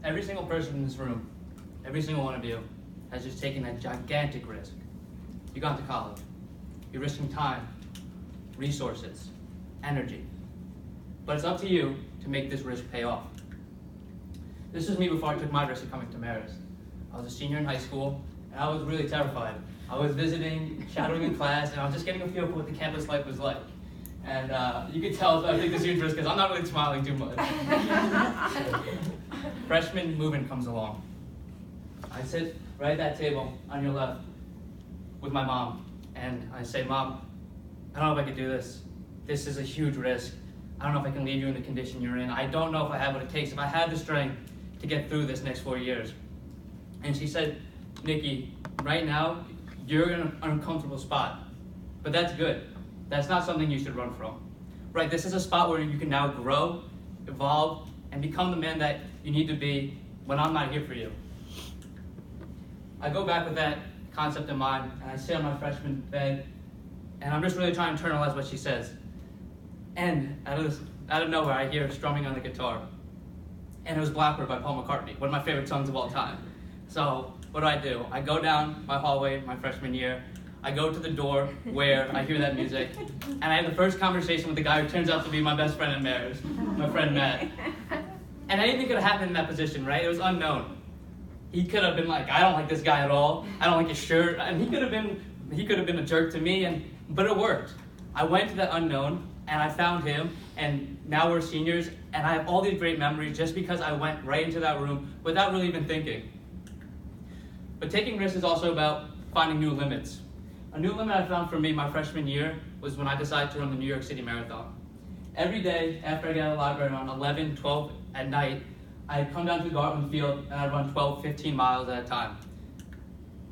Every single person in this room, every single one of you, has just taken a gigantic risk. You got to college. You're risking time, resources, energy. But it's up to you to make this risk pay off. This was me before I took my risk of coming to Marist. I was a senior in high school, and I was really terrified. I was visiting, shadowing in class, and I was just getting a feel for what the campus life was like. And you could tell I take this huge risk because I'm not really smiling too much. Freshman move-in comes along. I sit right at that table on your left with my mom, and I say, Mom, I don't know if I could do this. This is a huge risk. I don't know if I can leave you in the condition you're in. I don't know if I have what it takes, if I have the strength to get through this next 4 years. And she said, Nikki, right now, you're in an uncomfortable spot, but that's good. That's not something you should run from. Right, this is a spot where you can now grow, evolve, and become the man that you need to be when I'm not here for you. I go back with that concept in mind, and I sit on my freshman bed, and I'm just really trying to internalize what she says. And out of nowhere, I hear strumming on the guitar. And it was Blackbird by Paul McCartney, one of my favorite songs of all time. So what do? I go down my hallway my freshman year. I go to the door where I hear that music, and I have the first conversation with the guy who turns out to be my best friend in Marist, my friend Matt. And anything could have happened in that position, right? It was unknown. He could have been like, I don't like this guy at all. I don't like his shirt. And he could have been a jerk to me, but it worked. I went to the unknown, and I found him, and now we're seniors, and I have all these great memories just because I went right into that room without really even thinking. But taking risks is also about finding new limits. A new limit I found for me my freshman year was when I decided to run the New York City Marathon. Every day after I got out of the library around 11, 12 at night, I'd come down to the Gartland Field and I'd run 12, 15 miles at a time.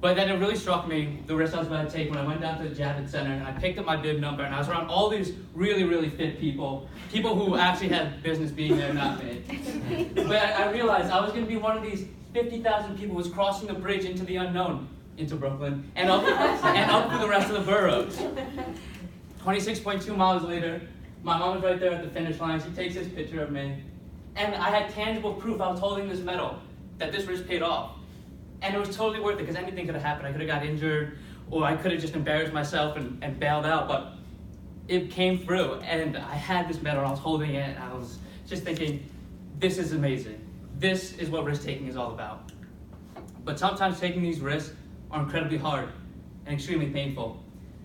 But then it really struck me the risk I was about to take when I went down to the Javits Center and I picked up my bib number and I was around all these really, really fit people who actually had business being there, not me. But I realized I was going to be one of these 50,000 people who was crossing the bridge into the unknown, into Brooklyn, and up through the rest of the boroughs. 26.2 miles later, my mom was right there at the finish line. She takes this picture of me, and I had tangible proof I was holding this medal, that this risk paid off. And it was totally worth it, because anything could have happened. I could have got injured, or I could have just embarrassed myself and bailed out, but it came through, and I had this medal, and I was holding it, and I was just thinking, this is amazing. This is what risk-taking is all about. But sometimes taking these risks are incredibly hard and extremely painful.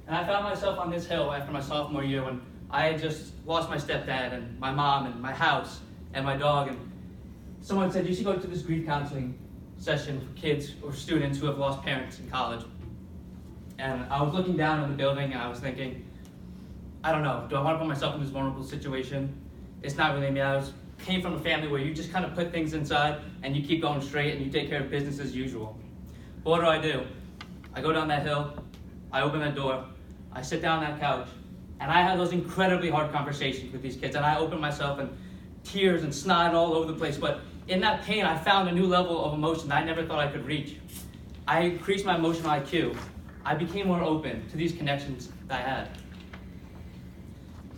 And I found myself on this hill after my sophomore year when I had just lost my stepdad and my mom and my house and my dog, and someone said, you should go to this grief counseling session for kids or students who have lost parents in college. And I was looking down on the building and I was thinking, I don't know, do I want to put myself in this vulnerable situation? It's not really me. I came from a family where you just kind of put things inside and you keep going straight and you take care of business as usual. But what do? I go down that hill, I open that door, I sit down on that couch, and I have those incredibly hard conversations with these kids, and I open myself and tears and snot all over the place. But in that pain, I found a new level of emotion that I never thought I could reach. I increased my emotional IQ. I became more open to these connections that I had.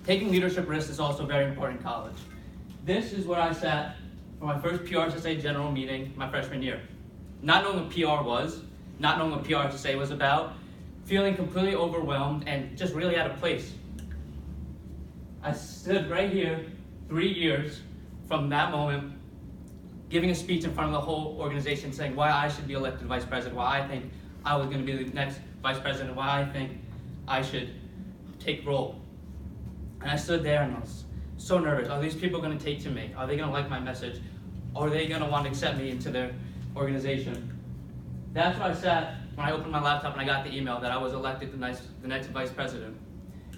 Taking leadership risks is also very important in college. This is where I sat for my first PRSSA general meeting my freshman year. Not knowing what PR was, not knowing what PRSSA was about, feeling completely overwhelmed and just really out of place. I stood right here 3 years from that moment, giving a speech in front of the whole organization saying why I should be elected vice president, why I think I was going to be the next vice president, why I think I should take role. And I stood there and I was so nervous. Are these people going to take to me? Are they going to like my message? Are they going to want to accept me into their organization? That's where I sat when I opened my laptop and I got the email that I was elected the next vice president.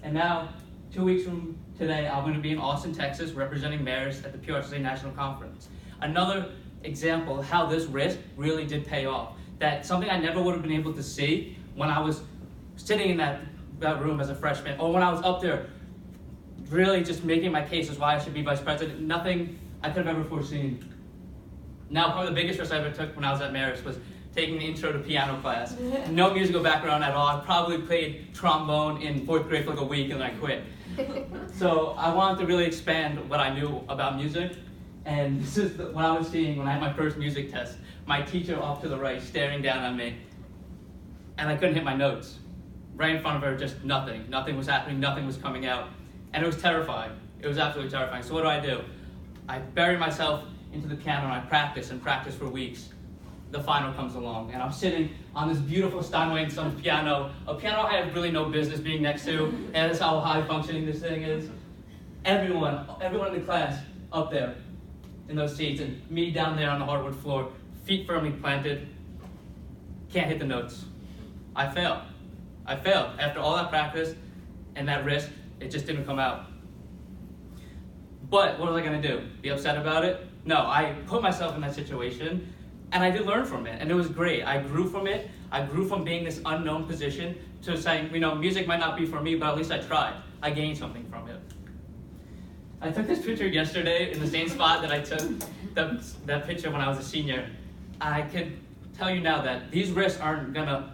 And now, 2 weeks from today, I'm going to be in Austin, Texas, representing Marist at the PRSSA National Conference. Another example of how this risk really did pay off. That something I never would have been able to see when I was sitting in that room as a freshman, or when I was up there really just making my case as why I should be vice president. Nothing I could have ever foreseen. Now, probably the biggest risk I ever took when I was at Marist was taking the intro to piano class. No musical background at all. I probably played trombone in 4th grade for like a week and then I quit. So I wanted to really expand what I knew about music, And this is what I was seeing when I had my first music test. My teacher off to the right, staring down at me. And I couldn't hit my notes. Right in front of her, just nothing. Nothing was happening, nothing was coming out. And it was terrifying. It was absolutely terrifying. So what do? I bury myself into the piano and I practice for weeks. The final comes along, and I'm sitting on this beautiful Steinway & Sons piano, a piano I have really no business being next to, and that's how high functioning this thing is. Everyone in the class up there in those seats, and me down there on the hardwood floor, feet firmly planted, can't hit the notes. I failed. After all that practice and that risk, it just didn't come out. But what was I going to do? Be upset about it? No, I put myself in that situation, and I did learn from it, and it was great. I grew from it. I grew from being this unknown position to saying, music might not be for me, but at least I tried. I gained something from it. I took this picture yesterday in the same spot that I took that picture when I was a senior. I could tell you now that these risks aren't going to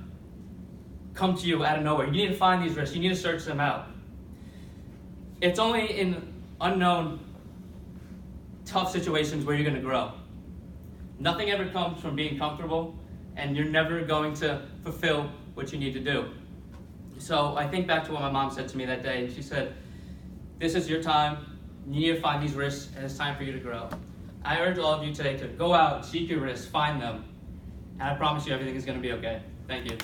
come to you out of nowhere. You need to find these risks. You need to search them out. It's only in unknown, tough situations where you're going to grow. Nothing ever comes from being comfortable, and you're never going to fulfill what you need to do. So I think back to what my mom said to me that day. She said, this is your time. You need to find these risks, and it's time for you to grow. I urge all of you today to go out, seek your risks, find them, and I promise you everything is going to be okay. Thank you.